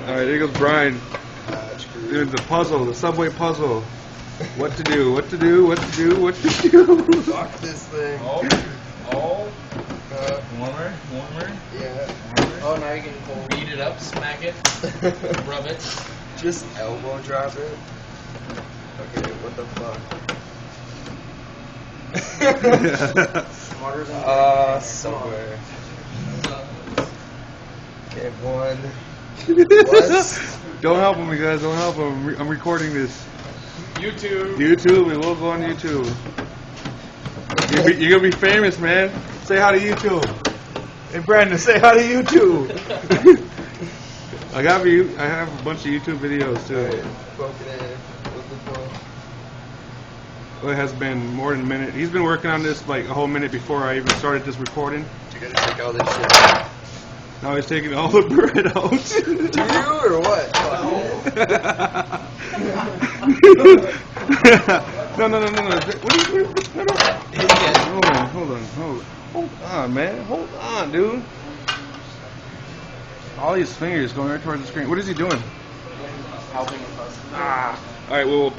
Alright, there goes Brian. Doing the puzzle, the subway puzzle. What to do, what to do, what to do, what to do. Fuck this thing. Warmer. Yeah. Warmer. Oh, now you can pull. Beat it up, smack it, rub it. Just elbow drop it. Okay, what the fuck? Smarter than Subway. Okay, one. What? Don't help him, you guys, don't help him. I'm recording this. YouTube. YouTube, it will go on YouTube. You're gonna be famous, man. Say hi to YouTube. Hey, Brandon, say hi to YouTube. I have a bunch of YouTube videos too. Poke it in. Well, it has been more than a minute. He's been working on this like a whole minute before I even started this recording. You gotta take all this shit. Now he's taking all the bread out. Do you or what? No. What are you? Hold on, man. Hold on, dude. All these fingers going right towards the screen. What is he doing? Helping with us. All right, well.